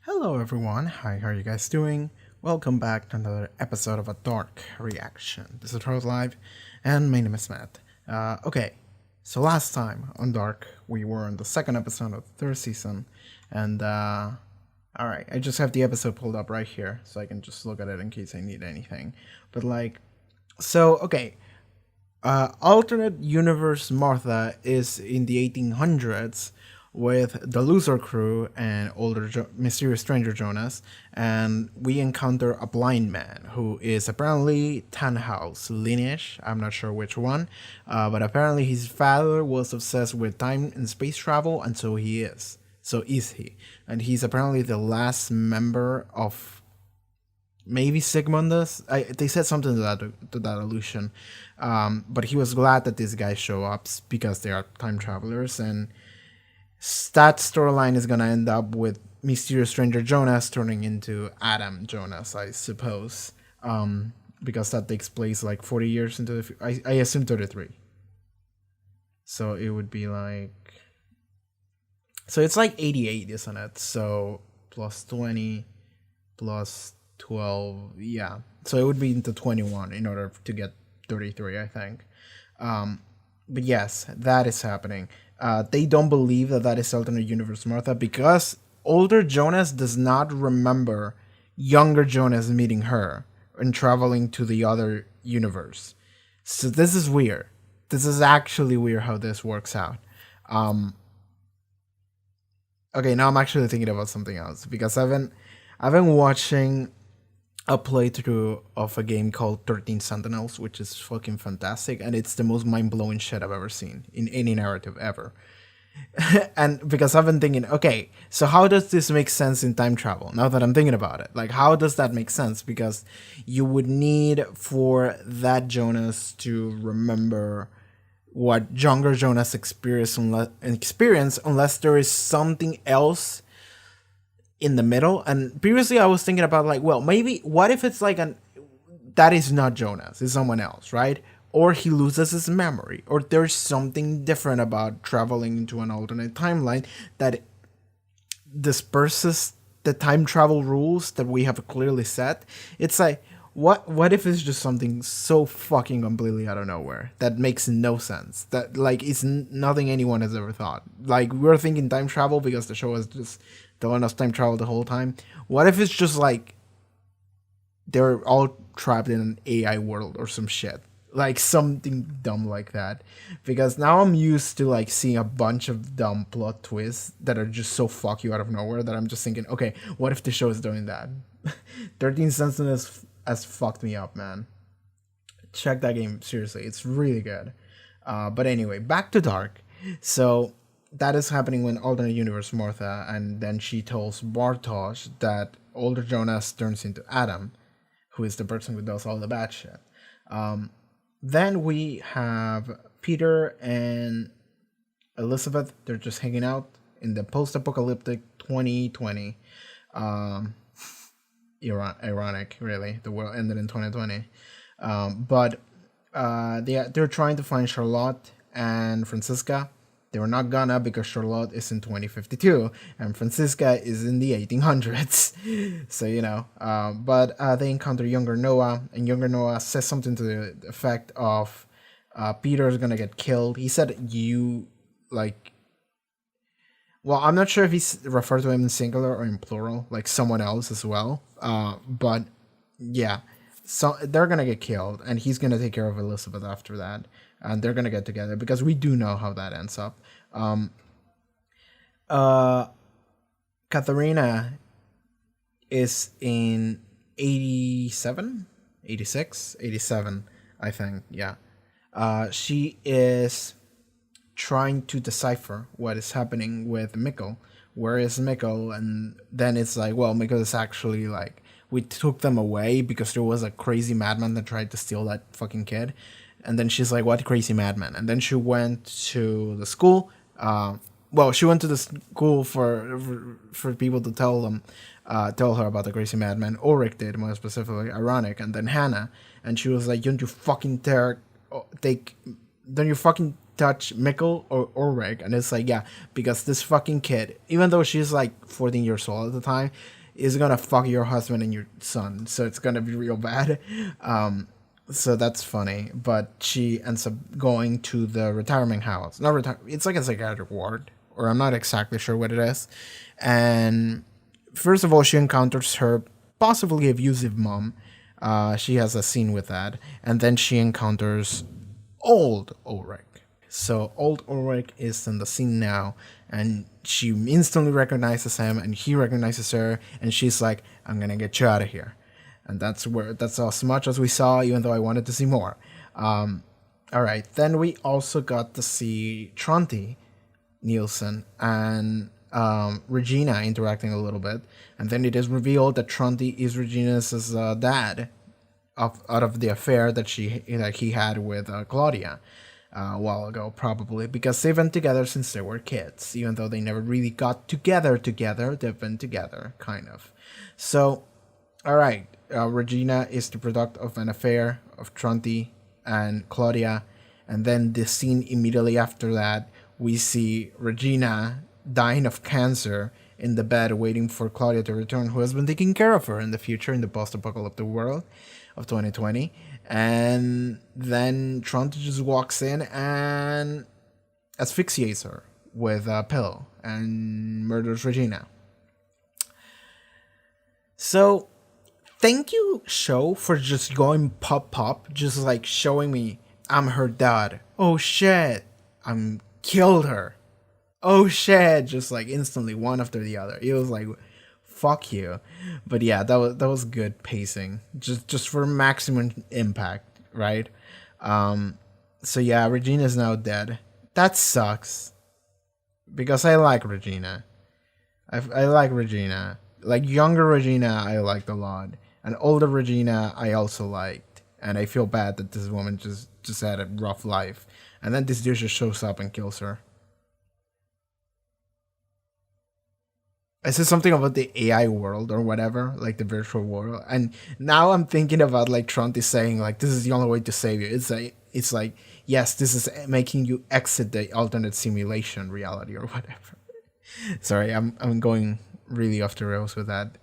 Hello everyone, hi, how are you guys doing? Welcome back to another episode of a Dark Reaction. This is Rose Live, and my name is Matt. So last time on Dark, we were on the second episode of the third season, and alright, I just have the episode pulled up right here, so I can just look at it in case I need anything. But alternate universe Martha is in the 1800s with the loser crew and mysterious stranger Jonas, and we encounter a blind man who is apparently Tannhaus lineage. I'm not sure which one, but apparently his father was obsessed with time and space travel, and so he is. So is he, and he's apparently the last member of maybe Sigmundus. They said something to that illusion, but he was glad that these guys show up because they are time travelers, and that storyline is gonna end up with mysterious stranger Jonas turning into Adam Jonas, I suppose, because that takes place like 40 years into the. I assume 33. So it would be like. So it's like 88, isn't it? So plus 20, plus 12, yeah. So it would be into 21 in order to get 33, I think. But yes, that is happening. They don't believe that is alternate universe Martha because older Jonas does not remember younger Jonas meeting her and traveling to the other universe. So this is weird. This is actually weird how this works out. Okay, now I'm actually thinking about something else because I've been watching a playthrough of a game called 13 Sentinels, which is fucking fantastic, and it's the most mind-blowing shit I've ever seen in any narrative ever. And because I've been thinking, okay, so how does this make sense in time travel? Now that I'm thinking about it, like, how does that make sense? Because you would need for that Jonas to remember what younger Jonas experienced unless there is something else in the middle. And previously I was thinking about like, well, maybe what if it's like that is not Jonas, it's someone else, right? Or he loses his memory, or there's something different about traveling into an alternate timeline that disperses the time travel rules that we have clearly set. It's like, what if it's just something so fucking completely out of nowhere that makes no sense, that like it's nothing anyone has ever thought. Like, we're thinking time travel because the show has just telling us time travel the whole time. What if it's just like they're all trapped in an AI world or some shit, like something dumb like that? Because now I'm used to like seeing a bunch of dumb plot twists that are just so fuck you out of nowhere that I'm just thinking, okay, what if the show is doing that? 13 Sentinels has fucked me up, man. Check that game, seriously, it's really good. But anyway, back to Dark. So that is happening when alternate universe Martha, and then she tells Bartosz that older Jonas turns into Adam, who is the person who does all the bad shit. Then we have Peter and Elizabeth. They're just hanging out in the post-apocalyptic 2020. Ironic, really. The world ended in 2020. They're trying to find Charlotte and Francisca. They were not gonna because Charlotte is in 2052 and Francisca is in the 1800s. So, they encounter younger Noah, and younger Noah says something to the effect of Peter's gonna get killed. He said, well, I'm not sure if he's referred to him in singular or in plural, like someone else as well. But yeah, so they're gonna get killed, and he's gonna take care of Elizabeth after that, and they're gonna get together because we do know how that ends up. Katharina is in 87, 86, 87, I think. Yeah, she is trying to decipher what is happening with Mikkel. Where is Mikkel? And then it's like, well, Mikkel is actually like, we took them away because there was a crazy madman that tried to steal that fucking kid. And then she's like, what crazy madman? And then she went to the school. She went to the school for people to tell her about the crazy madman. Ulrich did, more specifically, ironic. And then Hannah. And she was like, don't you fucking take don't you fucking touch Mikkel or Ulrich? And it's like, yeah, because this fucking kid, even though she's like 14 years old at the time, is gonna fuck your husband and your son. So it's gonna be real bad. So that's funny. But she ends up going to the retirement house. Not retire. It's like a psychiatric ward, or I'm not exactly sure what it is. And first of all, she encounters her possibly abusive mom. She has a scene with that, and then she encounters old Ulrich. So old Ulrich is in the scene now, and she instantly recognizes him, and he recognizes her, and she's like, "I'm gonna get you out of here." And that's as much as we saw, even though I wanted to see more. All right, then we also got to see Tronte Nielsen and Regina interacting a little bit, and then it is revealed that Tronte is Regina's dad, out of the affair that he had with Claudia a while ago, probably because they've been together since they were kids, even though they never really got together. They've been together, kind of. So, all right, Regina is the product of an affair of Tronte and Claudia, and then the scene immediately after that, we see Regina dying of cancer in the bed, waiting for Claudia to return, who has been taking care of her in the future, in the post-apocalyptic world of 2020. And then Tronte just walks in and asphyxiates her with a pill and murders Regina. So, thank you, show, for just going pop, just like showing me I'm her dad. Oh shit, I'm killed her. Oh shit, just like instantly, one after the other. It was like, fuck you. But yeah, that was good pacing, just for maximum impact, right? So yeah, Regina's now dead. That sucks, because I like Regina. I like Regina. Like younger Regina, I liked a lot, and older Regina, I also liked. And I feel bad that this woman just had a rough life, and then this dude just shows up and kills her. I said something about the AI world or whatever, like the virtual world, and now I'm thinking about like Trump is saying like this is the only way to save you. It's like yes, this is making you exit the alternate simulation reality or whatever. Sorry, I'm going really off the rails with that.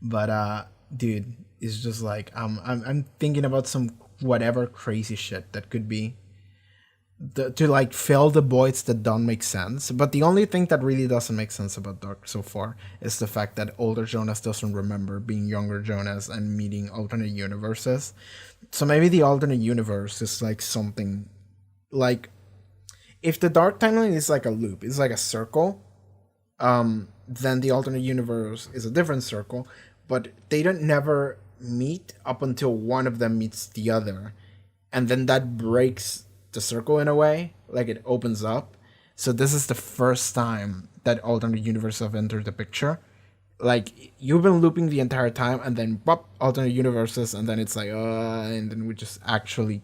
But dude, it's just like I'm thinking about some whatever crazy shit that could be to like fill the voids that don't make sense. But the only thing that really doesn't make sense about Dark so far is the fact that older Jonas doesn't remember being younger Jonas and meeting alternate universes. So maybe the alternate universe is like something like if the Dark timeline is like a loop, it's like a circle. Then the alternate universe is a different circle, but they don't never meet up until one of them meets the other, and then that breaks the circle in a way, like it opens up. So this is the first time that alternate universe have entered the picture. Like you've been looping the entire time, and then pop alternate universes, and then it's like and then we just actually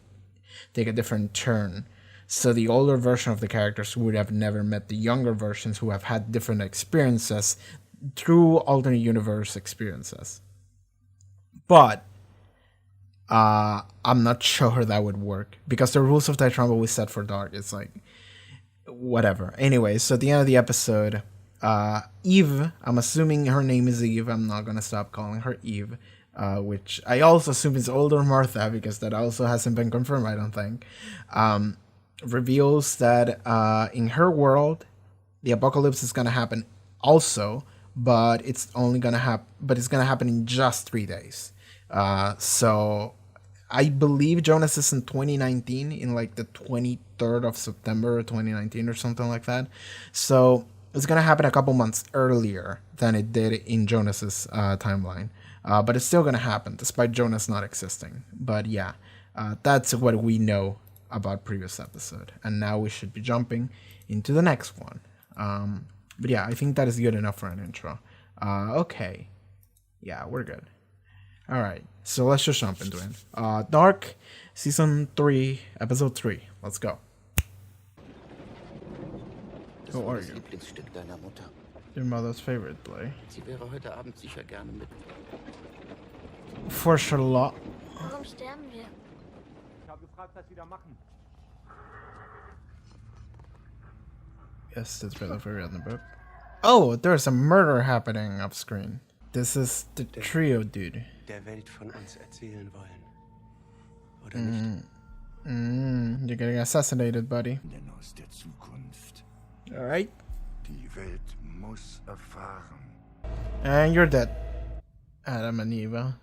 take a different turn. So the older version of the characters would have never met the younger versions who have had different experiences through alternate universe experiences. But I'm not sure that would work because the rules of Time Travel we set for Dark, it's like whatever. Anyway, so at the end of the episode, Eve, I'm assuming her name is Eve. I'm not gonna stop calling her Eve, which I also assume is older Martha because that also hasn't been confirmed. I don't think. Reveals that in her world, the apocalypse is gonna happen also, but it's only gonna happen. But it's gonna happen in just 3 days. So I believe Jonas is in 2019, in like the 23rd of September 2019 or something like that. So it's gonna happen a couple months earlier than it did in Jonas's timeline. But it's still gonna happen despite Jonas not existing. But yeah, that's what we know about previous episode, and now we should be jumping into the next one. But yeah, I think that is good enough for an intro. Okay, yeah, we're good. All right, so let's just jump into it. Dark, season 3, episode 3. Let's go. Who are you? Your mother's favorite play. For Charlotte. Warum sterben wir? Yes, that's really very on the book. Oh, there's a murder happening off screen. This is the trio, dude. Der Welt von uns erzählen wollen. Oder nicht? You're getting assassinated, buddy. Denn aus der Zukunft. Alright. Die Welt muss erfahren. And you're dead. Adam and Eva.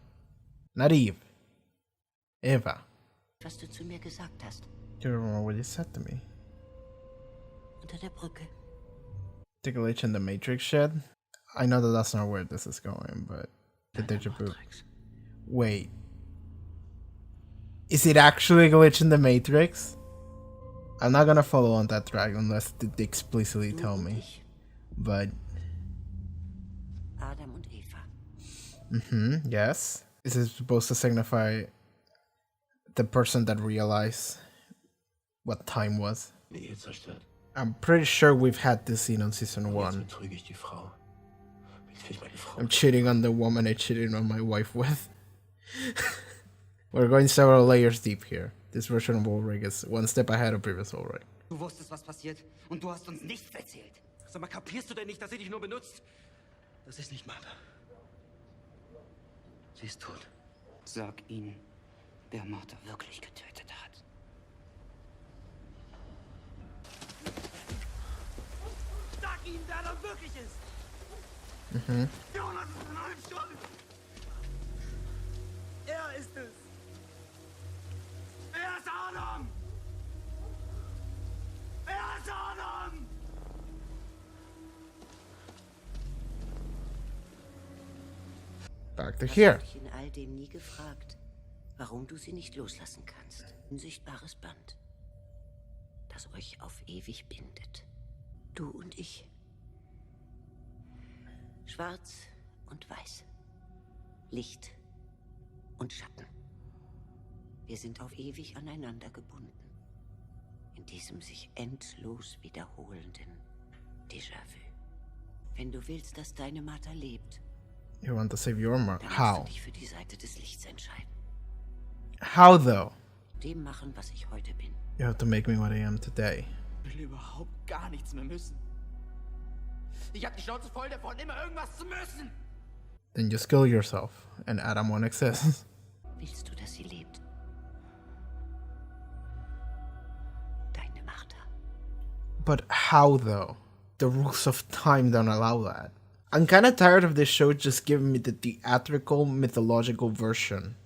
Not Eve. Eva. Was du zu mir gesagt hast. Do you remember what you said to me? Unter der Brücke. The glitch in the Matrix shed? I know that that's not where this is going, but the deja-vu. Wait. Is it actually a glitch in the Matrix? I'm not gonna follow on that track unless they explicitly tell me. But... Adam und Eva. Yes. Is it supposed to signify the person that realized what time was? I'm pretty sure we've had this scene on season 1. I'm cheating on the woman I cheated on my wife with. We're going several layers deep here. This version of Ulrich is one step ahead of previous Ulrich. Du wusstest, was passiert und du hast uns nichts erzählt. Sag mal, kapierst du denn nicht, dass sie dich nur benutzt? Das ist nicht Martha. Sie ist tot. Sag ihnen, wer Martha wirklich getötet hat. Sag ihnen, wer da wirklich ist! Jonas ist in allem schuld! Er ist es! Er ist Adam! Er ist Adam! Back to here. Ich in all dem nie gefragt, warum du sie nicht loslassen kannst. Unsichtbares Band, das euch auf ewig bindet. Du und ich. Schwarz und weiß. Licht und Schatten. Wir sind auf ewig aneinander gebunden. In diesem sich endlos wiederholenden Déjà-vu. Wenn du willst, dass deine Martha lebt, You want to save your mark? dann musst How? du dich für die Seite des Lichts entscheiden. How though? Dem machen, was ich heute bin. You have to make me what I am today. Ich will überhaupt gar nichts mehr müssen. Ich hab die Schnauze voll davon, immer irgendwas zu müssen. Then just kill yourself, and Adam won't exist. Willst du, dass sie lebt? Deine Martha. But how though? The rules of time don't allow that. I'm kinda tired of this show just giving me the theatrical, mythological version.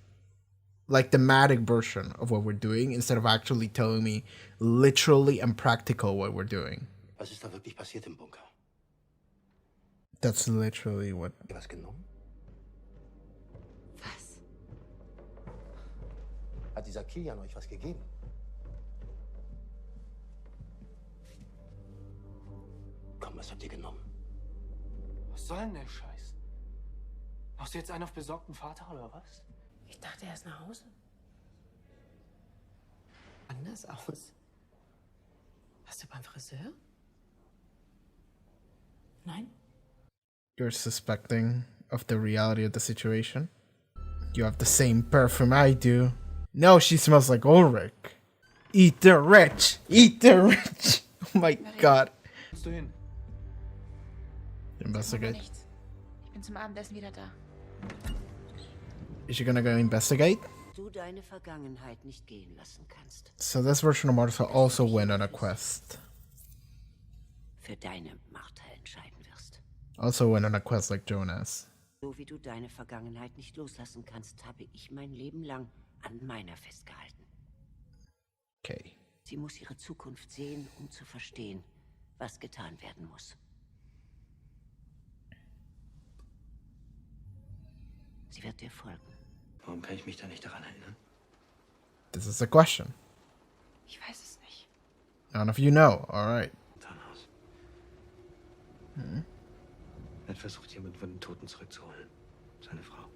Like thematic version of what we're doing, instead of actually telling me literally and practical what we're doing. Was ist da wirklich passiert im Bunker? That's literally what... Ihr was genommen? Was? Hat dieser Kilian euch was gegeben? Komm, was habt ihr genommen? Was soll denn der Scheiß? Machst du jetzt einen auf besorgten Vater oder was? Ich dachte, er ist nach Hause. Anders aus. Warst du beim Friseur? Nein? You're suspecting of the reality of the situation? You have the same perfume I do. No, she smells like Ulrich. Eat the rich! Eat the rich! Oh my god. Wo bist du hin? Investigate. Nichts. Ich bin zum Abendessen wieder da. Is she gonna go investigate? Du deine Vergangenheit nicht gehen lassen kannst. So this version of Martha also went on a quest. Für deine Martha entscheiden wirst. Also went on a quest like Jonas. So wie du deine Vergangenheit nicht loslassen kannst, habe ich mein Leben lang an meiner festgehalten. Okay. Sie muss ihre Zukunft sehen, um zu verstehen, was getan werden muss. Sie wird dir folgen. Warum kann ich mich da nicht daran erinnern? This is a question. Ich weiß es nicht. None of you know. Alright. Tarnhaus. Er hat versucht, jemanden von den Toten zurückzuholen. Seine Frau.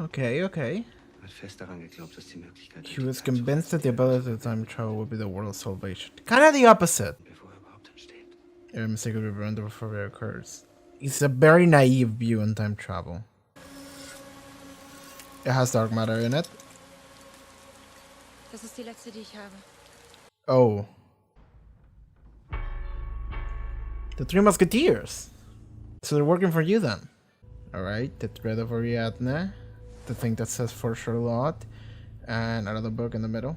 Okay, okay. Er hat fest daran geglaubt, dass die Möglichkeit He was besteht, convinced that the ability to time travel would be the world's salvation. Kinda the opposite. bevor er überhaupt entsteht. A mistake will be prevented before it occurs. It's a very naive view on time travel. It has dark matter in it. Das ist die letzte, die ich habe. Oh. The Three Musketeers. So they're working for you then. Alright, the Thread of Ariadne. The thing that says for Charlotte. And another book in the middle.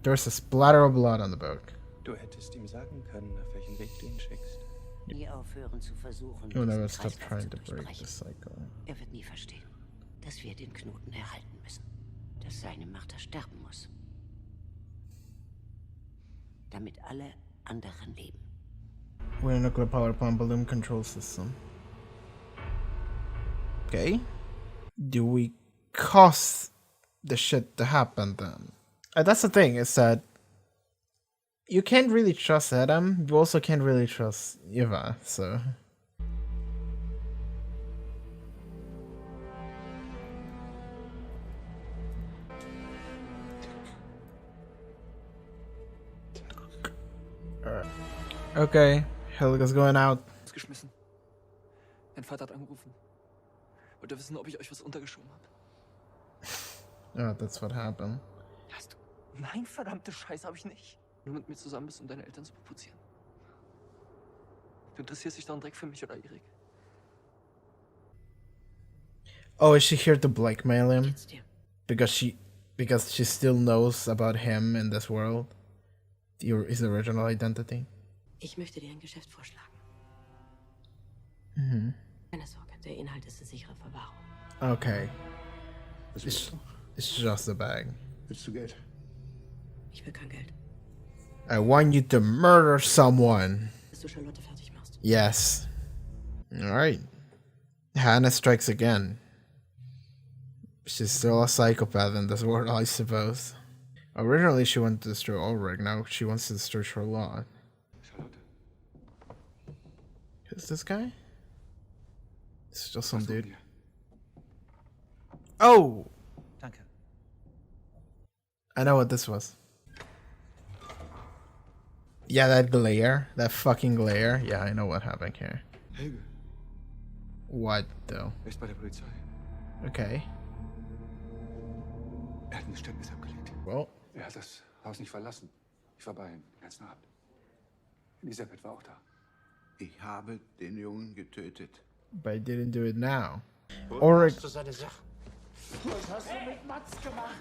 There's a splatter of blood on the book. Du hättest ihm sagen können, auf welchen Weg du ihn schickst. Nie aufhören zu versuchen, You'll never diesen stop Kreislauf trying zu to break the durchbrechen. cycle. Er wird nie verstehen, dass wir den Knoten erhalten müssen. Dass seine Martha sterben muss. Damit alle anderen leben. We're a nuclear power plant balloon control system. Okay. Do we cause the shit to happen then? That's the thing, is that you can't really trust Adam, you also can't really trust Eva, so. Alright. Okay, Helga's going out. Geschmissen. Mein Vater hat angerufen. Wollte wissen, ob ich euch was untergeschoben habe. Oh, that's what happened. Hast du? Nein, verdammte Scheiße, habe ich nicht. Nur mit mir zusammen bist, um deine Eltern zu provozieren. Du interessierst dich doch einen Dreck für mich oder Erik. Oh, is she here to blackmail him? Geht's dir? Because she still knows about him in this world? His original identity? Ich möchte dir ein Geschäft vorschlagen. Mhm. Keine Sorge, der Inhalt ist in sicherer Verwahrung. Okay. It's just a bag. Willst du Geld? Ich will kein Geld. I want you to murder someone. Bis du Charlotte fertig machst. Yes. Alright. Hannah strikes again. She's still a psychopath in this world, I suppose. Originally she wanted to destroy Ulrich, now she wants to destroy Charlotte. Charlotte. Who's this guy? It's just some Was dude. wollen wir? Oh! Danke. I know what this was. Yeah, that glare. That fucking glare. Yeah, I know what happened here. Helge, What, though? er ist bei der Polizei. Okay. Er hat ein Geständnis abgelegt. Well, Er hat das Haus nicht verlassen. Ich war bei ihm den ganzen Abend. Elisabeth war auch da. Ich habe den Jungen getötet. but I didn't do it now. Ulrich.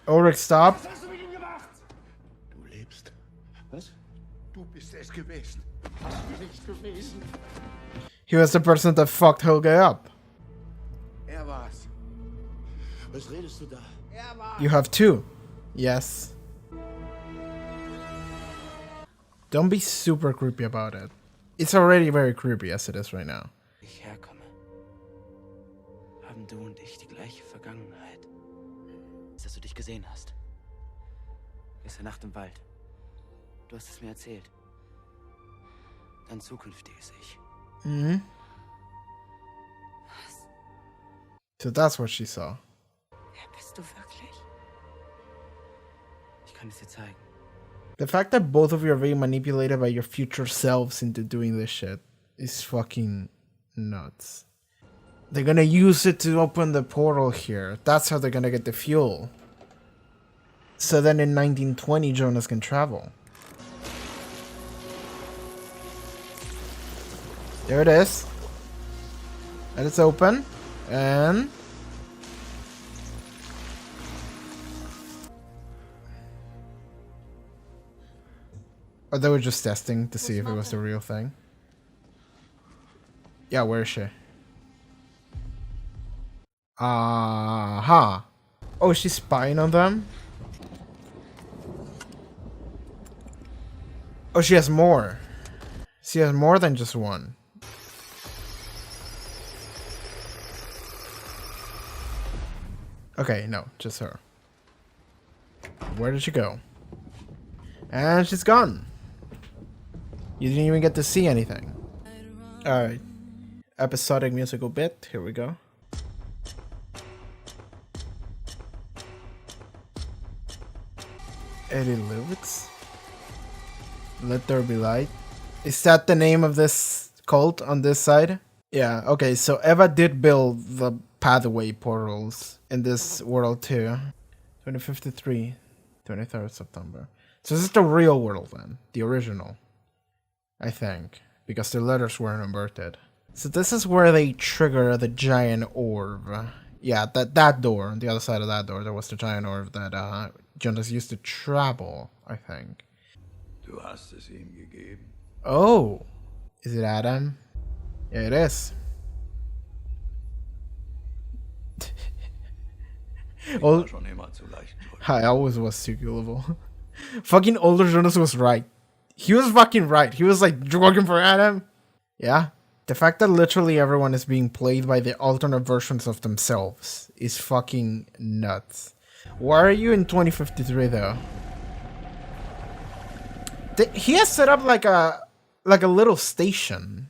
Ulrich, stop. Du lebst. Was? Du bist es gewesen. He was the person that fucked Helge up. Er war's. Was redest du da? You have two. Yes. Don't be super creepy about it. It's already very creepy as it is right now. Ich herkomme, haben du und ich die gleiche Vergangenheit. Dass du dich gesehen hast. Gestern Nacht im Wald. Du hast es mir erzählt. Dein zukünftiges Ich. Hmm. So that's what she saw. Wer bist du wirklich? Ich kann es dir zeigen. The fact that both of you are being manipulated by your future selves into doing this shit is fucking nuts. They're gonna use it to open the portal here. That's how they're gonna get the fuel. So then in 1920, Jonas can travel. There it is. And it's open. And... or they were just testing to see if it was the real thing. Yeah, where is she? Aha. Oh, she's spying on them? Oh, she has more. She has more than just one. Okay, no, just her. Where did she go? And she's gone. You didn't even get to see anything. Alright. Episodic musical bit. Here we go. Eddie lyrics. Let there be light. Is that the name of this cult on this side? Yeah, okay, so Eva did build the pathway portals in this world too. 2053. 23rd September. So this is the real world then, the original, I think, because the letters weren't inverted. So this is where they trigger the giant orb. Yeah, that door, on the other side of that door, there was the giant orb that Jonas used to travel, I think. Du hast es ihm gegeben. Oh, is it Adam? Yeah, it is. War schon immer zu leicht. I always was too gullible. Fucking older Jonas was right. He was fucking right. He was like, you're working for Adam? Yeah. The fact that literally everyone is being played by the alternate versions of themselves is fucking nuts. Why are you in 2053 though? He has set up like a little station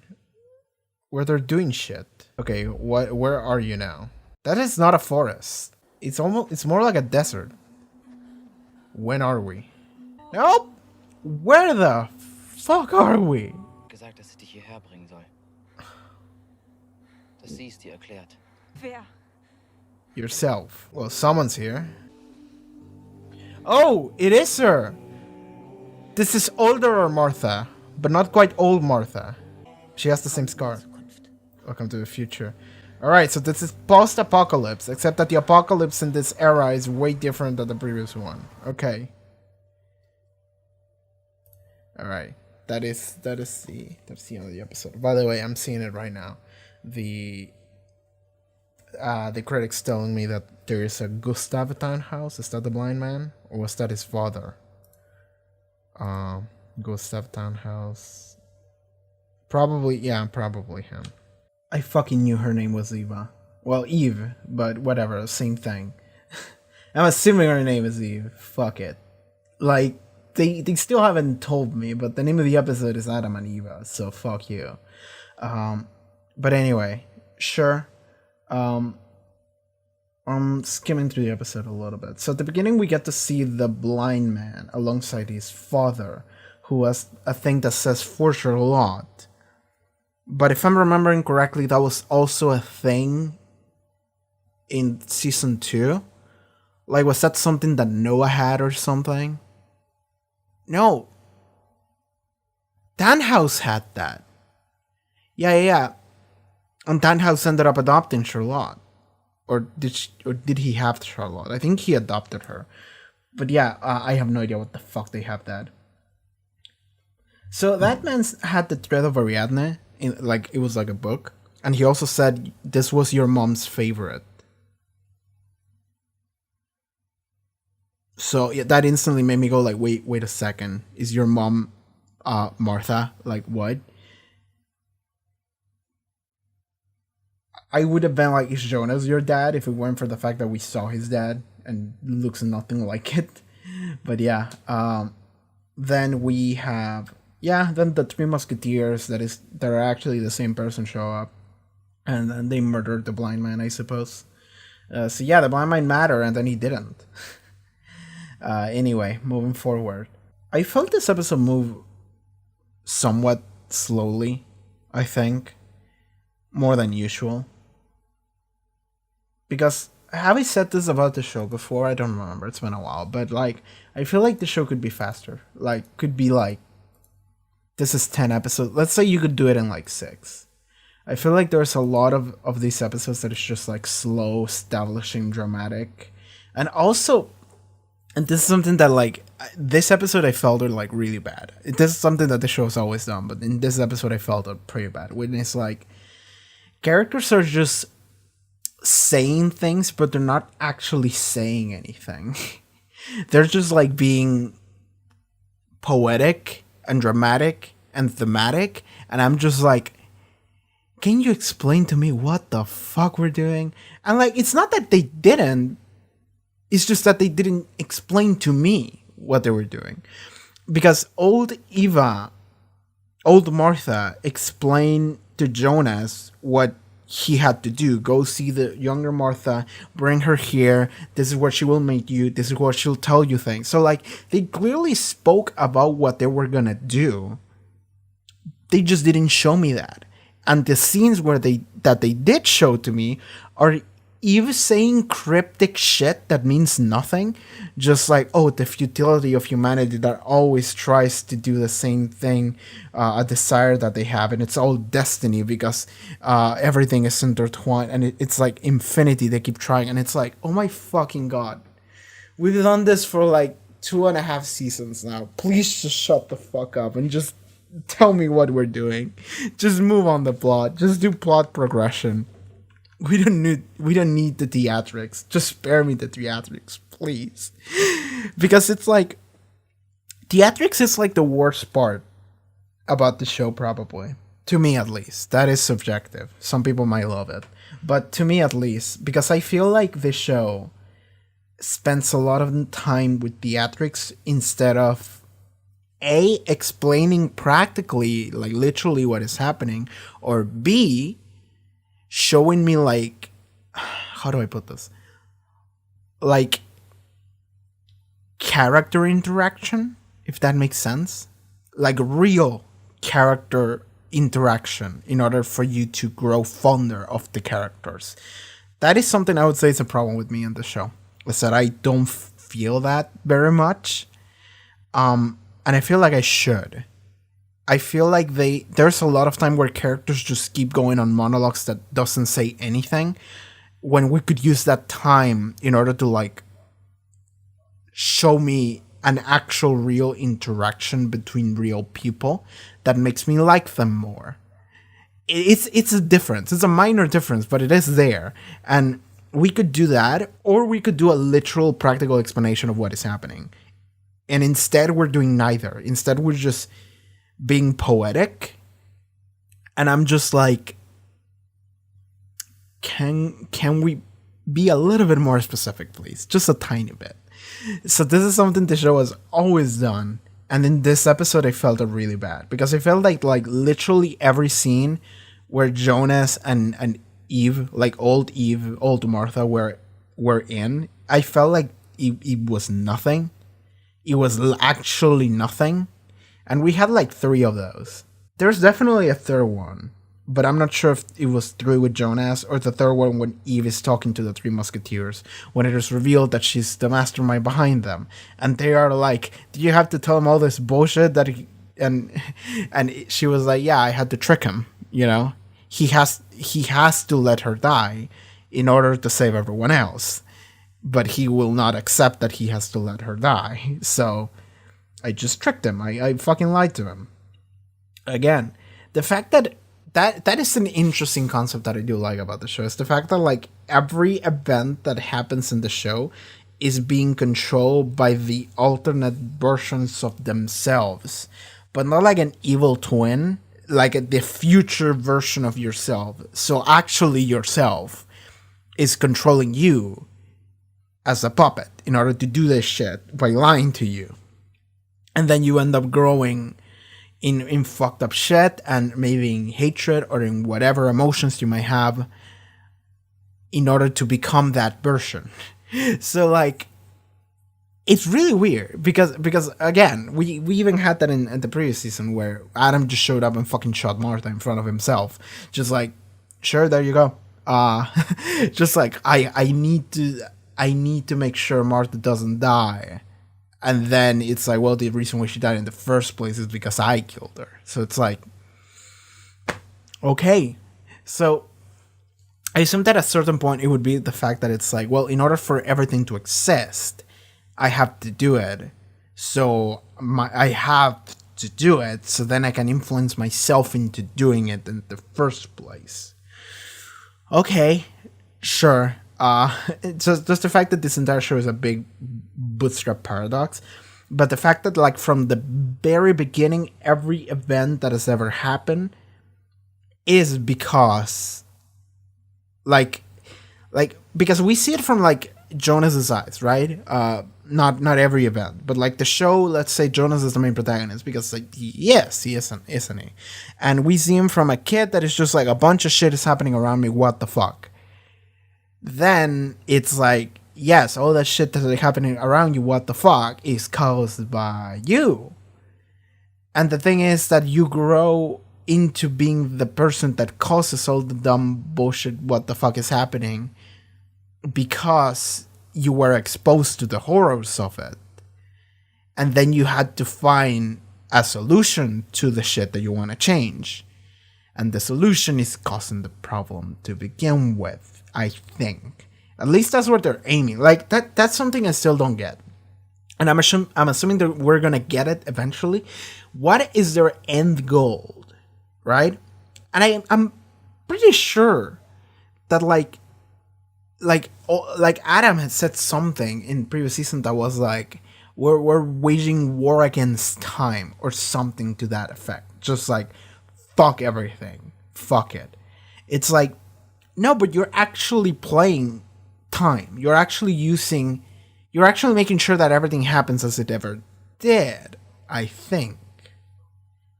where they're doing shit. Okay, where are you now? That is not a forest. It's more like a desert. When are we? Nope. Where the fuck are we? Gesagt, dass sie dich hierher bringen soll. Dass sie es dir erklärt. Wer? Yourself. Well, someone's here. Oh, it is her. This is older Martha, but not quite old Martha. She has the same scar. Welcome to the future. Alright, so this is post-apocalypse, except that the apocalypse in this era is way different than the previous one. Okay. Alright. That's the end of the episode. By the way, I'm seeing it right now. The critics telling me that there is a Gustav townhouse. Is that the blind man? Or was that his father? Gustav townhouse. Probably him. I fucking knew her name was Eva. Well, Eve, but whatever, same thing. I'm assuming her name is Eve. Fuck it. Like, they still haven't told me, but the name of the episode is Adam and Eva, so fuck you. But anyway, sure. I'm skimming through the episode a little bit. So at the beginning, we get to see the blind man alongside his father, who has a thing that says "for sure" a lot. But if I'm remembering correctly, that was also a thing in season 2. Like, was that something that Noah had or something? No. Tannhaus had that. Yeah. And Tannhaus ended up adopting Charlotte. Or did he have Charlotte? I think he adopted her. But yeah, I have no idea what the fuck they have that. So that man had the Thread of Ariadne. It was like a book. And he also said this was your mom's favorite. So yeah, that instantly made me go like, wait a second. Is your mom Martha? Like, what? I would have been like, is Jonas your dad? If it weren't for the fact that we saw his dad and looks nothing like it. But yeah, then we have... Yeah, then the Three Musketeers that are actually the same person show up. And then they murdered the blind man, I suppose. So yeah, the blind man mattered, and then he didn't. Anyway, moving forward. I felt this episode move somewhat slowly, I think. More than usual. Because, have I said this about the show before? I don't remember, it's been a while. But like, I feel like the show could be faster. Like, could be like, this is 10 episodes. Let's say you could do it in like 6. I feel like there's a lot of these episodes that is just like slow, establishing, dramatic. And also, and this is something that like, this episode I felt it like really bad. This is something that the show has always done, but in this episode I felt it pretty bad. When it's like, characters are just saying things, but they're not actually saying anything. They're just like being poetic and dramatic and thematic, and I'm just like, can you explain to me what the fuck we're doing? And like, it's not that they didn't, it's just that they didn't explain to me what they were doing. Because old Martha explained to Jonas what he had to do. Go see the younger Martha, bring her here, this is what she will make you, this is what she'll tell you things. So like, they clearly spoke about what they were gonna do. They just didn't show me that. And the scenes that they did show to me are Eve saying cryptic shit that means nothing, just like, oh, the futility of humanity that always tries to do the same thing, a desire that they have, and it's all destiny because everything is intertwined, and it's like infinity. They keep trying, and it's like, oh my fucking god, we've done this for like 2.5 seasons now. Please just shut the fuck up and just tell me what we're doing. Just move on the plot. Just do plot progression. We don't need the theatrics. Just spare me the theatrics, please. Because it's like theatrics is like the worst part about the show, probably. To me at least. That is subjective. Some people might love it. But to me at least, because I feel like this show spends a lot of time with theatrics instead of A, explaining practically, like literally what is happening, or B, showing me like, how do I put this? Like character interaction, if that makes sense. Like real character interaction in order for you to grow fonder of the characters. That is something I would say is a problem with me in the show. Is that I don't feel that very much. And I feel like I should. I feel like there's a lot of time where characters just keep going on monologues that doesn't say anything, when we could use that time in order to like show me an actual real interaction between real people that makes me like them more. It's a difference. It's a minor difference, but it is there. And we could do that, or we could do a literal practical explanation of what is happening. And instead we're doing neither. Instead we're just being poetic, and I'm just like, can we be a little bit more specific, please? Just a tiny bit. So this is something the show has always done, and in this episode I felt it really bad, because I felt like literally every scene where Jonas and Eve, like old Martha were in, I felt like it was nothing. It was actually nothing. And we had like 3 of those. There's definitely a third one, but I'm not sure if it was 3 with Jonas or the third one when Eve is talking to the 3 musketeers, when it is revealed that she's the mastermind behind them. And they are like, do you have to tell him all this bullshit that and she was like, yeah, I had to trick him, you know? He has to let her die in order to save everyone else. But he will not accept that he has to let her die. So I just tricked him. I fucking lied to him. Again, the fact that is an interesting concept that I do like about the show. Is the fact that like every event that happens in the show is being controlled by the alternate versions of themselves. But not like an evil twin, like the future version of yourself. So actually yourself is controlling you as a puppet in order to do this shit by lying to you. And then you end up growing in fucked up shit, and maybe in hatred or in whatever emotions you might have in order to become that version. So like, it's really weird because again, we even had that in the previous season where Adam just showed up and fucking shot Martha in front of himself. Just like, sure, there you go. Just like, I need to make sure Martha doesn't die. And then it's like, well, the reason why she died in the first place is because I killed her. So it's like, okay. So I assume that at a certain point it would be the fact that it's like, well, in order for everything to exist, I have to do it. So I have to do it, so then I can influence myself into doing it in the first place. Okay, sure. Just the fact that this entire show is a big bootstrap paradox, but the fact that like from the very beginning, every event that has ever happened is because because we see it from like Jonas's eyes, right? Not every event, but like the show, let's say Jonas is the main protagonist because like he isn't he? And we see him from a kid that is just like, a bunch of shit is happening around me, what the fuck? Then it's like, yes, all that shit that is happening around you, what the fuck, is caused by you. And the thing is that you grow into being the person that causes all the dumb bullshit, what the fuck is happening, because you were exposed to the horrors of it. And then you had to find a solution to the shit that you want to change. And the solution is causing the problem to begin with, I think. At least that's what they're aiming. Like, that's something I still don't get. And I'm assuming that we're going to get it eventually. What is their end goal, right? And I'm pretty sure that, like Adam had said something in previous season that was like, we're waging war against time or something to that effect. Just like, fuck everything. Fuck it. It's like, no, but you're actually playing time. You're actually making sure that everything happens as it ever did, I think.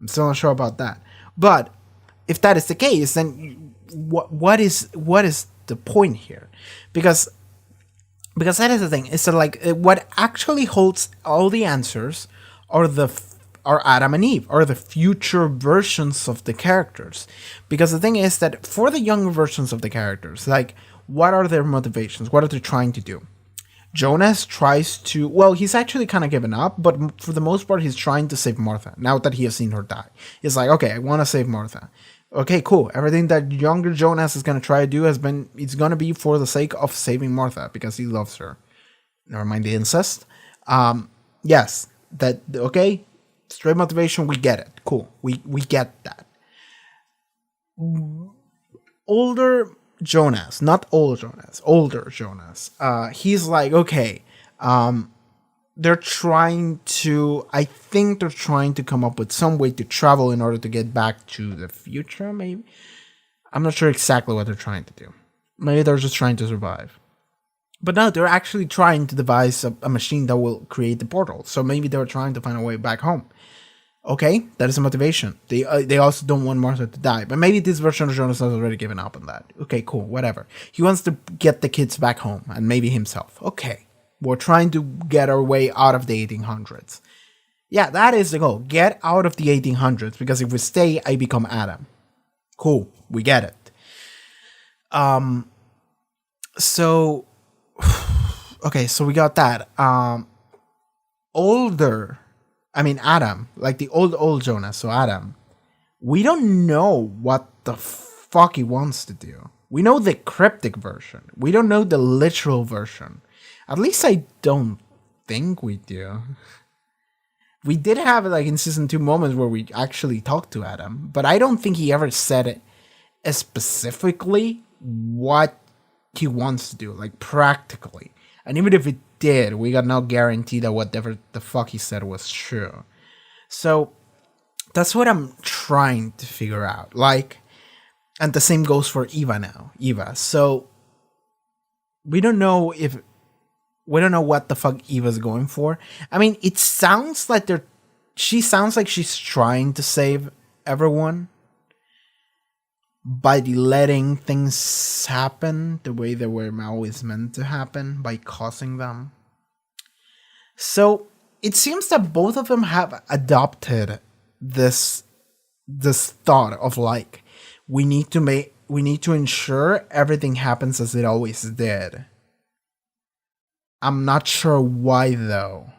I'm still not sure about that. But if that is the case, then what is the point here? Because that is the thing. It's like what actually holds all the answers are Adam and Eve, are the future versions of the characters. Because the thing is that for the younger versions of the characters, like, what are their motivations? What are they trying to do? Jonas tries to, well, he's actually kind of given up, but for the most part, he's trying to save Martha now that he has seen her die. He's like, okay, I want to save Martha. Okay, cool. Everything that younger Jonas is going to try to do it's going to be for the sake of saving Martha because he loves her. Never mind the incest. Yes, okay, straight motivation, we get it. Cool. We get that. Older Jonas, he's like, okay, I think they're trying to come up with some way to travel in order to get back to the future, maybe? I'm not sure exactly what they're trying to do. Maybe they're just trying to survive. But no, they're actually trying to devise a machine that will create the portal. So maybe they were trying to find a way back home. Okay, that is a motivation. They also don't want Martha to die. But maybe this version of Jonas has already given up on that. Okay, cool, whatever. He wants to get the kids back home, and maybe himself. Okay, we're trying to get our way out of the 1800s. Yeah, that is the goal. Get out of the 1800s, because if we stay, I become Adam. Cool, we get it. So... Okay, so we got that. Adam, like the old Jonas, so Adam, we don't know what the fuck he wants to do. We know the cryptic version. We don't know the literal version. At least I don't think we do. We did have, like, in season 2 moments where we actually talked to Adam, but I don't think he ever said it specifically what he wants to do, like, practically. And even if it did, we got no guarantee that whatever the fuck he said was true. So that's what I'm trying to figure out. Like, and the same goes for Eva now. So we don't know what the fuck Eva's going for. I mean, it sounds like she sounds like she's trying to save everyone by letting things happen the way they were always meant to happen, by causing them. So it seems that both of them have adopted this thought of, like, we need to ensure everything happens as it always did. I'm not sure why, though.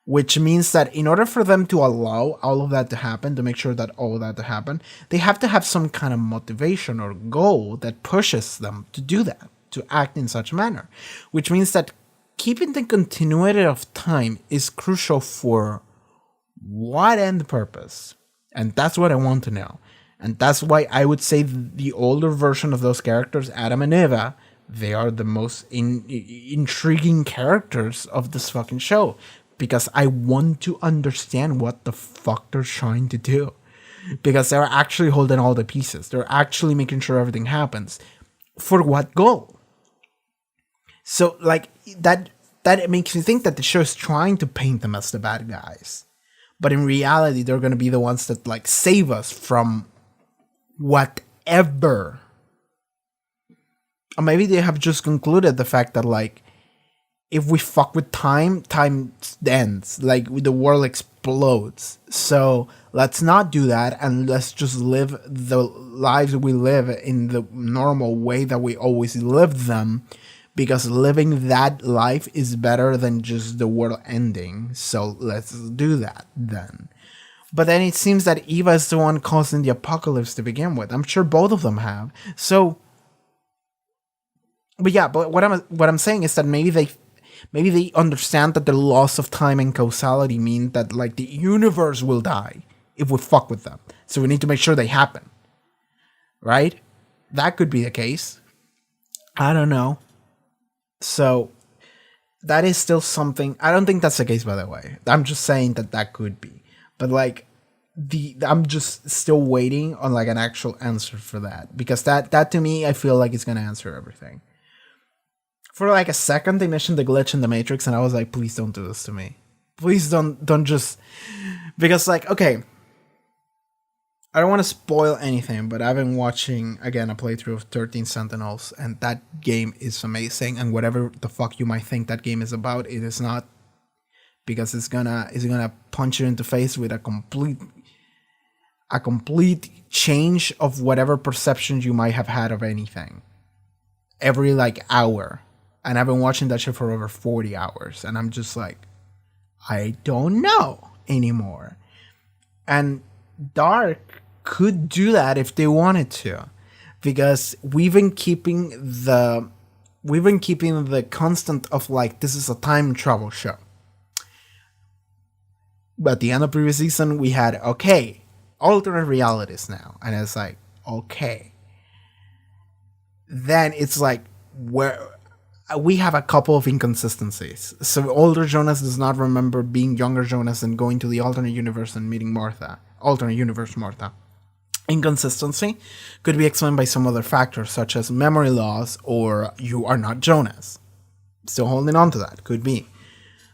Which means that in order for them to allow all of that to happen, to make sure that all of that to happen, they have to have some kind of motivation or goal that pushes them to do that, to act in such a manner. Which means that keeping the continuity of time is crucial for what end purpose? And that's what I want to know. And that's why I would say the older version of those characters, Adam and Eva, they are the most intriguing characters of this fucking show. Because I want to understand what the fuck they're trying to do. Because they're actually holding all the pieces. They're actually making sure everything happens. For what goal? So, like, that makes me think that the show is trying to paint them as the bad guys. But in reality, they're going to be the ones that, like, save us from whatever. Or maybe they have just concluded the fact that, like, if we fuck with time ends. Like, the world explodes. So let's not do that, and let's just live the lives we live in the normal way that we always lived them. because living that life is better than just the world ending. So let's do that then. But then it seems that Eva is the one causing the apocalypse to begin with. I'm sure both of them have. So, but yeah, but what I'm saying is that maybe they understand that the loss of time and causality mean that like the universe will die if we fuck with them. So we need to make sure they happen. Right? That could be the case. I don't know. So that is still something. I don't think that's the case, by the way. I'm just saying that could be. But like I'm just still waiting on like an actual answer for that, because that to me, I feel like it's gonna answer everything. For like a second, they mentioned the glitch in the Matrix, and I was like, please don't do this to me. Please don't just, because like, okay, I don't want to spoil anything, but I've been watching again a playthrough of 13 Sentinels, and that game is amazing. And whatever the fuck you might think that game is about, it is not. Because it's gonna punch you in the face with a complete change of whatever perception you might have had of anything every like hour. And I've been watching that shit for over 40 hours, and I'm just like, I don't know anymore. And Dark could do that if they wanted to, because we've been keeping the constant of like, this is a time travel show. But at the end of previous season, we had, okay, alternate realities now. And it's like, okay. Then it's like, where we have a couple of inconsistencies. So older Jonas does not remember being younger Jonas and going to the alternate universe and meeting Martha. Alternate universe Martha. Inconsistency could be explained by some other factors, such as memory loss or you are not Jonas. Still holding on to that. Could be.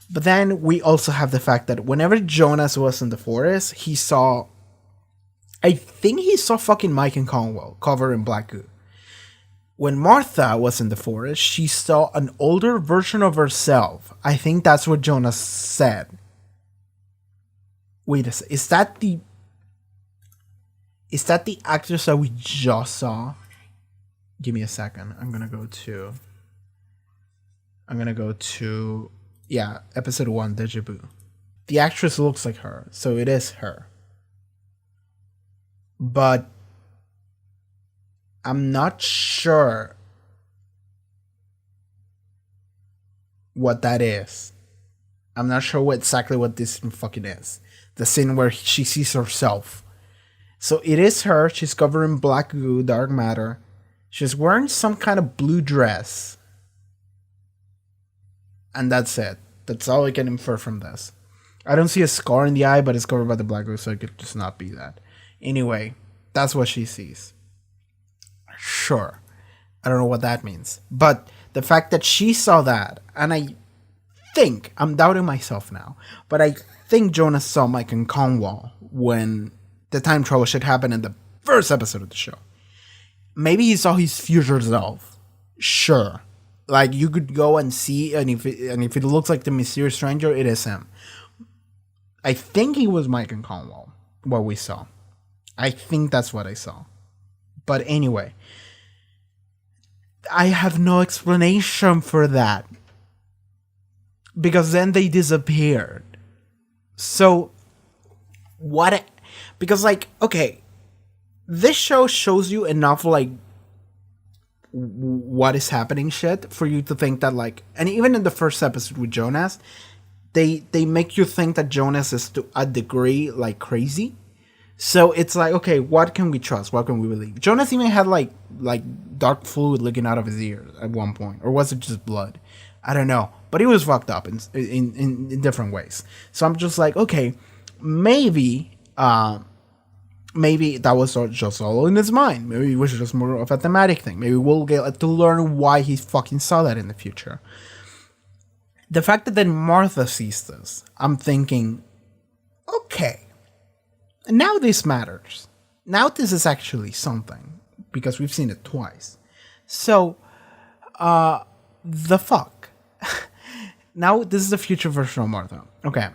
But then we also have the fact that whenever Jonas was in the forest, I think he saw fucking Mike and Conwell covered in black goo. When Martha was in the forest, she saw an older version of herself. I think that's what Jonas said. Wait a second. Is that the actress that we just saw? Give me a second. I'm gonna go to yeah, episode 1, deja-vu. The actress looks like her, so it is her. But I'm not sure what that is. I'm not sure exactly what this fucking is. The scene where she sees herself. So it is her. She's covered in black goo, dark matter. She's wearing some kind of blue dress. And that's it. That's all I can infer from this. I don't see a scar in the eye, but it's covered by the black goo, so it could just not be that. Anyway, that's what she sees. Sure. I don't know what that means. But the fact that she saw that, and I'm doubting myself now, but I think Jonas saw Mike and Conwell when the time travel shit happened in the first episode of the show. Maybe he saw his future self. Sure. Like, you could go and see, and if it looks like the mysterious stranger, it is him. I think he was Mike and Conwell, what we saw. I think that's what I saw. But anyway, I have no explanation for that. Because then they disappeared. So, what? Because, like, okay, this show shows you enough, like, what is happening shit for you to think that, like, and even in the first episode with Jonas, they make you think that Jonas is to a degree like crazy. So it's like, okay, what can we trust? What can we believe? Jonas even had like dark fluid leaking out of his ears at one point, or was it just blood? I don't know, but he was fucked up in different ways. So I'm just like, okay, maybe that was just all in his mind. Maybe it was just more of a thematic thing. Maybe we'll get to learn why he fucking saw that in the future. The fact that then Martha sees this, I'm thinking, okay, now this matters. Now this is actually something, because we've seen it twice. So, the fuck? Now this is the future version of Martha. Okay.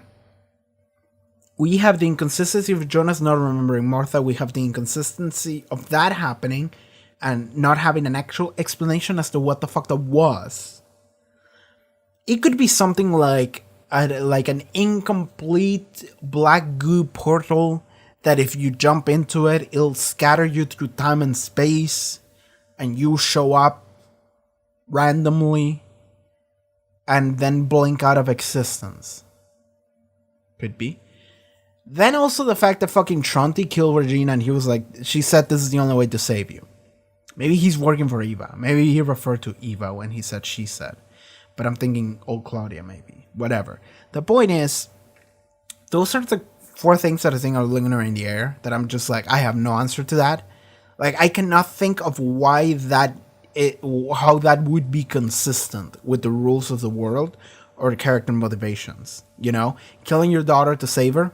We have the inconsistency of Jonas not remembering Martha. We have the inconsistency of that happening. and not having an actual explanation as to what the fuck that was. It could be something like an incomplete black goo portal that if you jump into it, it'll scatter you through time and space, and you show up randomly and then blink out of existence. Could be. Then also the fact that fucking Tronti killed Regina and he was like, she said this is the only way to save you. Maybe he's working for Eva. Maybe he referred to Eva when he said she said. But I'm thinking old Claudia maybe. Whatever. The point is, those are the 4 things that I think are lingering in the air that I'm just like, I have no answer to that. Like, I cannot think of why how that would be consistent with the rules of the world or the character motivations. You know, killing your daughter to save her.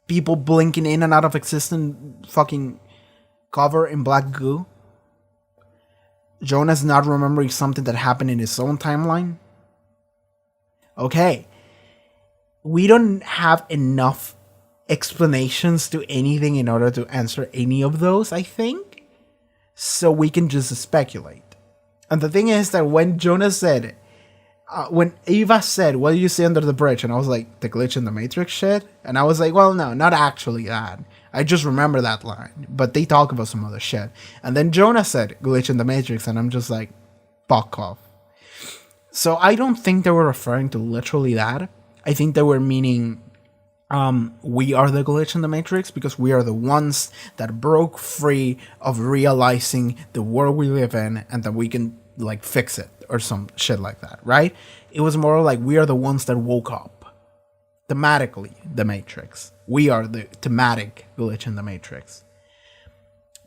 People blinking in and out of existence, fucking cover in black goo. Jonas not remembering something that happened in his own timeline. Okay. We don't have enough explanations to anything in order to answer any of those, I think. So we can just speculate. And the thing is that when Jonas said, when Eva said, what do you see under the bridge? And I was like, the glitch in the Matrix shit? And I was like, well, no, not actually that. I just remember that line. But they talk about some other shit. And then Jonas said, glitch in the Matrix. And I'm just like, fuck off. So I don't think they were referring to literally that. I think they were meaning we are the glitch in the Matrix because we are the ones that broke free of realizing the world we live in and that we can like fix it or some shit like that, right? It was more like we are the ones that woke up. Thematically, the Matrix. We are the thematic glitch in the Matrix.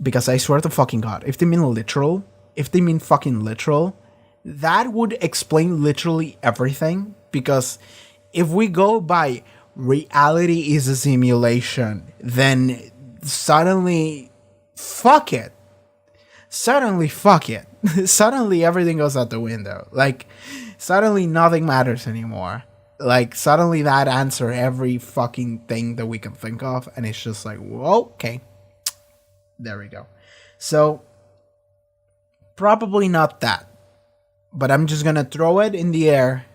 Because I swear to fucking God, if they mean literal, if they mean fucking literal, that would explain literally everything. Because if we go by reality is a simulation, then suddenly, fuck it. Suddenly, fuck it. Suddenly everything goes out the window. Like, suddenly nothing matters anymore. Like, suddenly that answer every fucking thing that we can think of. And it's just like, whoa, okay. There we go. So, probably not that. But I'm just gonna throw it in the air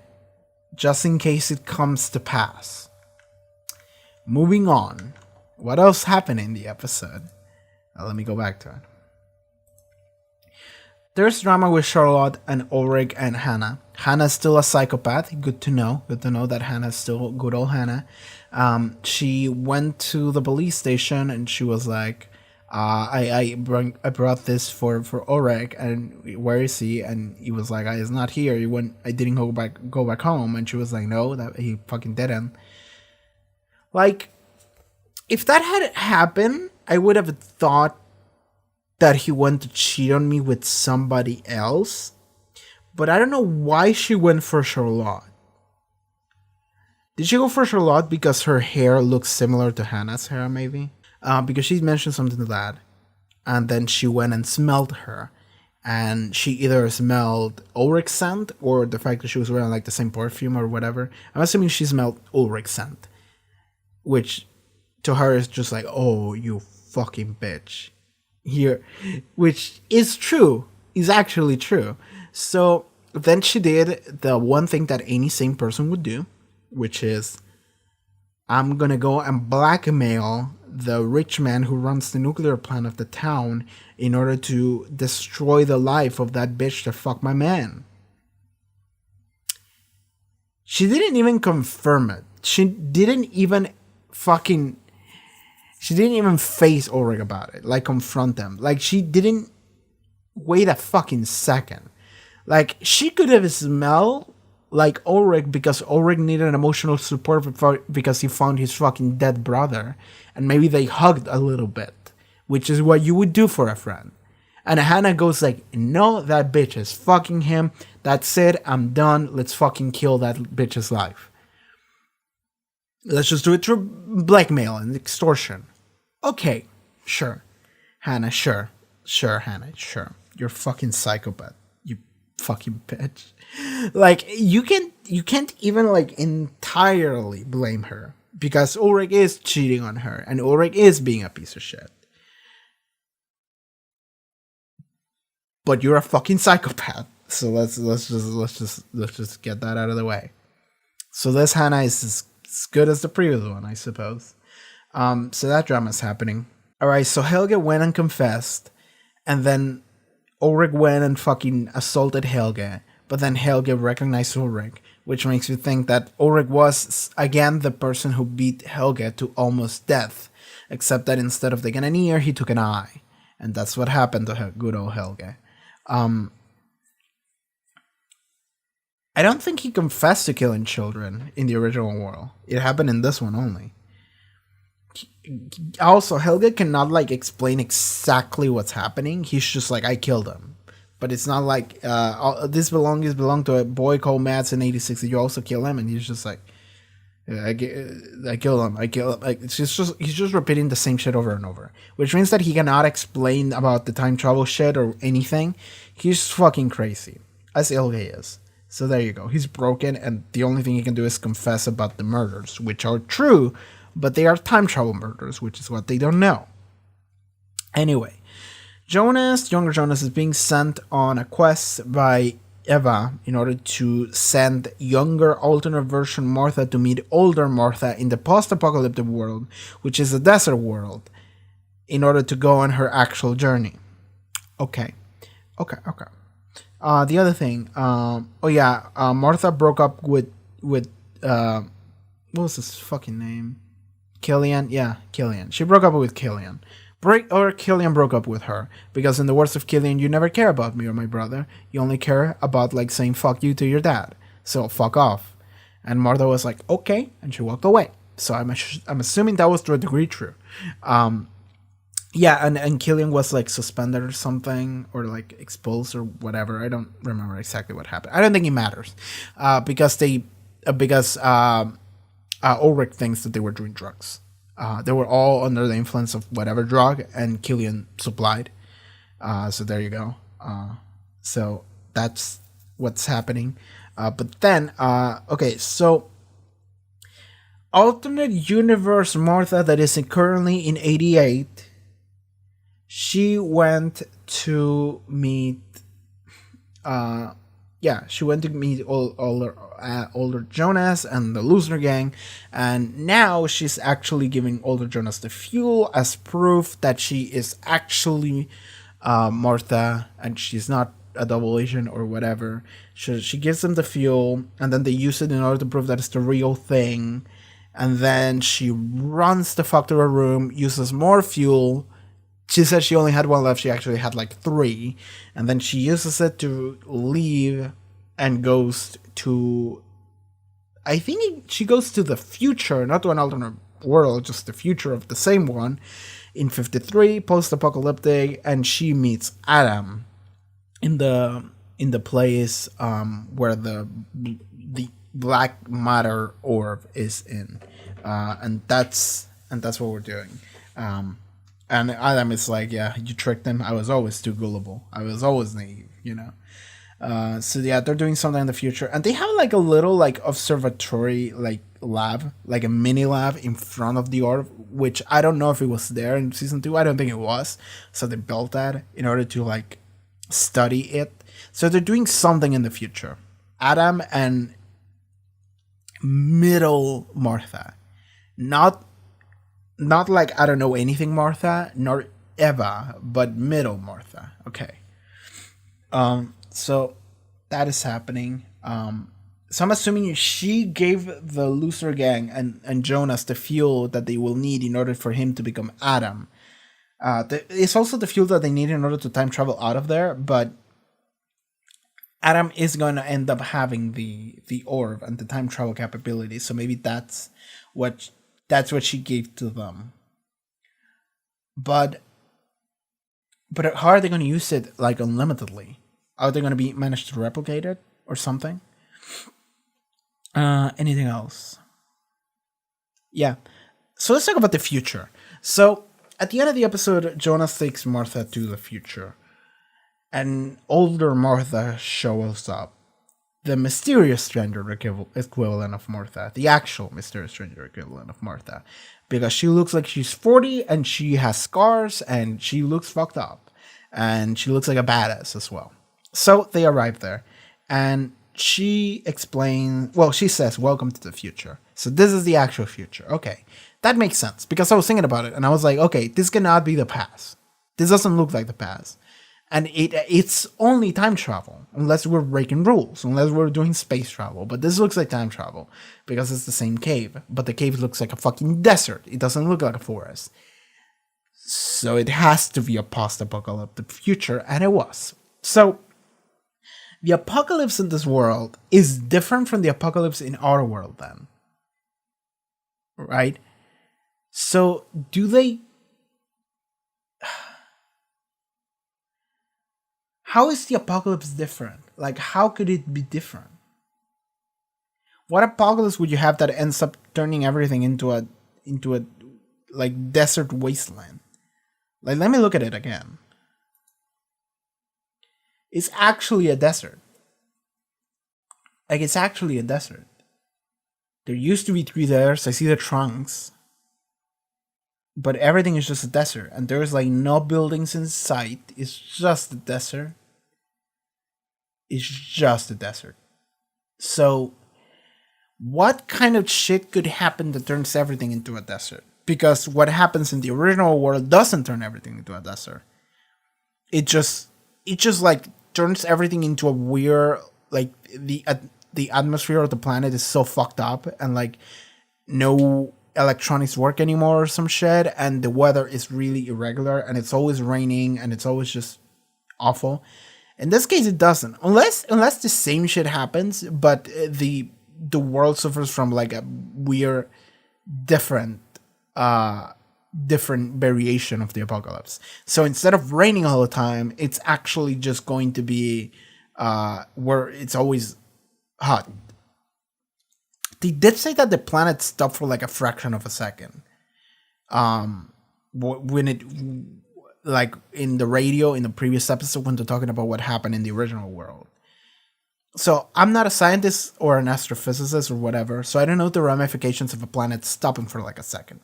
just in case it comes to pass. Moving on. What else happened in the episode? Let me go back to it. There's drama with Charlotte and Ulrich and Hannah. Hannah's still a psychopath. Good to know. Good to know that Hannah's still good old Hannah. She went to the police station and she was like, I brought this for Ulrich, and where is he? And he was like, he's not here. I didn't go back home. And she was like, no, that he fucking didn't. Like, if that had happened, I would have thought that he went to cheat on me with somebody else. But I don't know why she went for Charlotte. Did she go for Charlotte because her hair looks similar to Hannah's hair, maybe? Because she mentioned something to that. And then she went and smelled her. And she either smelled Ulrich's scent or the fact that she was wearing like the same perfume or whatever. I'm assuming she smelled Ulrich's scent. Which to her is just like, oh, you fucking bitch. Here, which is true, is actually true. So then she did the one thing that any sane person would do, which is, I'm gonna go and blackmail the rich man who runs the nuclear plant of the town in order to destroy the life of that bitch that fucked my man. She didn't even confirm it. She didn't even face Ulrich about it, like confront them. Like, she didn't wait a fucking second. Like, she could have smelled like Ulrich because Ulrich needed an emotional support because he found his fucking dead brother. And maybe they hugged a little bit, which is what you would do for a friend. And Hannah goes like, no, that bitch is fucking him. That's it. I'm done. Let's fucking kill that bitch's life. Let's just do it through blackmail and extortion. Okay, sure. Hannah, sure. Sure, Hannah, sure. You're a fucking psychopath. You fucking bitch. Like, you can't even like entirely blame her. Because Ulrich is cheating on her. And Ulrich is being a piece of shit. but you're a fucking psychopath. So let's just get that out of the way. So this Hannah is as good as the previous one, I suppose. So that drama's happening. All right, so Helge went and confessed, and then Ulrich went and fucking assaulted Helge. But then Helge recognized Ulrich, which makes you think that Ulrich was again the person who beat Helge to almost death, except that instead of taking an ear, he took an eye, and that's what happened to good old Helge. I don't think he confessed to killing children in the original world. It happened in this one only. Also, Helge cannot like explain exactly what's happening. He's just like, I killed him. But it's not like this belonged to a boy called Mads in '86. Did you also kill him? And he's just like, yeah, I killed him. I killed him. Like, he's just repeating the same shit over and over, which means that he cannot explain about the time travel shit or anything. He's fucking crazy, as Helge is. So there you go. He's broken, and the only thing he can do is confess about the murders, which are true, but they are time travel murders, which is what they don't know. Anyway. Younger Jonas, is being sent on a quest by Eva in order to send younger alternate version Martha to meet older Martha in the post-apocalyptic world, which is a desert world, in order to go on her actual journey. Okay. The other thing, Martha broke up with what was his fucking name? Killian? Yeah, Killian. She broke up with Killian. Killian broke up with her, because in the words of Killian, you never care about me or my brother. You only care about like saying fuck you to your dad. So fuck off. And Martha was like, okay, and she walked away. So I'm assuming that was to a degree true. And Killian was like suspended or something, or like expulsed or whatever. I don't remember exactly what happened. I don't think it matters, because Ulrich thinks that they were doing drugs. They were all under the influence of whatever drug, and Killian supplied. So there you go. So that's what's happening. But then, so alternate universe Martha that is currently in 88, she went to meet older Jonas and the loser gang, and now she's actually giving older Jonas the fuel as proof that she is actually Martha and she's not a double agent or whatever. She gives them the fuel, and then they use it in order to prove that it's the real thing, and then she runs the fuck to her room, uses more fuel. She said she only had one left. She actually had like 3. And then she uses it to leave and goes to... I think she goes to the future, not to an alternate world, just the future of the same one, in 53, post-apocalyptic, and she meets Adam in the place where the black matter orb is in. And that's what we're doing. And Adam is like, yeah, you tricked him. I was always too gullible. I was always naive, you know. So yeah, they're doing something in the future, and they have like a little like observatory like lab, like a mini lab in front of the orb, which I don't know if it was there in season 2. I don't think it was. So they built that in order to like study it. So they're doing something in the future. Adam and middle Martha, not like I don't know anything Martha, nor Eva, but middle Martha. Okay. So that is happening. So I'm assuming she gave the loser gang and Jonas the fuel that they will need in order for him to become Adam. It's also the fuel that they need in order to time travel out of there, but Adam is going to end up having the orb and the time travel capability. So maybe that's what she gave to them. But how are they going to use it like unlimitedly? Are they going to manage to replicate it or something? Anything else? Yeah. So let's talk about the future. So at the end of the episode, Jonas takes Martha to the future, and older Martha shows up. The mysterious stranger equivalent of Martha. The actual mysterious stranger equivalent of Martha. Because she looks like she's 40 and she has scars and she looks fucked up. and she looks like a badass as well. So they arrive there, and she explains, well, she says, welcome to the future. So this is the actual future. Okay, that makes sense, because I was thinking about it, and I was like, okay, this cannot be the past. This doesn't look like the past. And it's only time travel, unless we're breaking rules, unless we're doing space travel. But this looks like time travel, because it's the same cave. But the cave looks like a fucking desert. It doesn't look like a forest. So it has to be a post-apocalyptic future, and it was. So the apocalypse in this world is different from the apocalypse in our world then. Right? So do they... How is the apocalypse different? Like, how could it be different? What apocalypse would you have that ends up turning everything into a like desert wasteland? Like, let me look at it again. It's actually a desert. Like, it's actually a desert. There used to be trees there, so I see the trunks. But everything is just a desert, and there's like no buildings in sight. It's just a desert. It's just a desert. So, what kind of shit could happen that turns everything into a desert? Because what happens in the original world doesn't turn everything into a desert. It just like turns everything into a weird, like the atmosphere of the planet is so fucked up, and like no electronics work anymore or some shit, and the weather is really irregular, and it's always raining, and it's always just awful. In this case, it doesn't, unless the same shit happens, but the world suffers from like a weird, different variation of the apocalypse. So instead of raining all the time, it's actually just going to be where it's always hot. They did say that the planet stopped for like a fraction of a second. When it, like in the radio in the previous episode, when they're talking about what happened in the original world. So I'm not a scientist or an astrophysicist or whatever, so I don't know the ramifications of a planet stopping for like a second.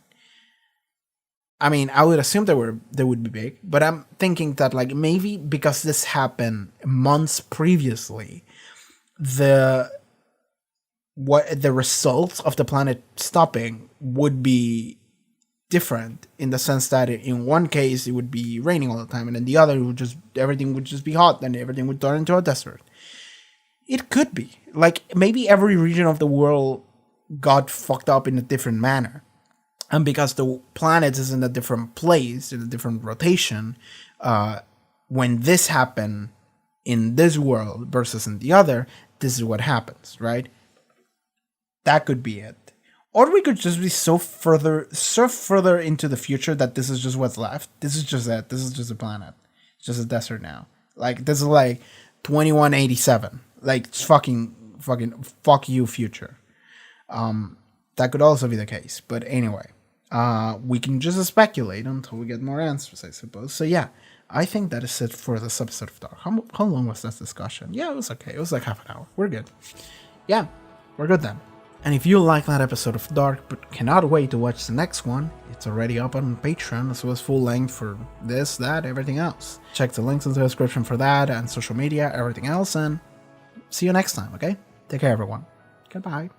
I mean, I would assume they would be big, but I'm thinking that like maybe because this happened months previously, the results of the planet stopping would be different, in the sense that in one case it would be raining all the time, and in the other everything would just be hot, and everything would turn into a desert. It could be like maybe every region of the world got fucked up in a different manner, and because the planet is in a different place, in a different rotation, when this happened in this world versus in the other, this is what happens, right? That could be it. Or we could just be so further into the future that this is just what's left. This is just it. This is just a planet. It's just a desert now. Like, this is like 2187. Like, it's fucking fuck you, future. That could also be the case. But anyway, we can just speculate until we get more answers, I suppose. So yeah, I think that is it for this episode of Dark. How long was this discussion? Yeah, it was okay. It was like half an hour. We're good. Yeah, we're good then. And if you like that episode of Dark but cannot wait to watch the next one, it's already up on Patreon, as well as full length for this, that, everything else. Check the links in the description for that, and social media, everything else, and see you next time, okay? Take care, everyone. Goodbye.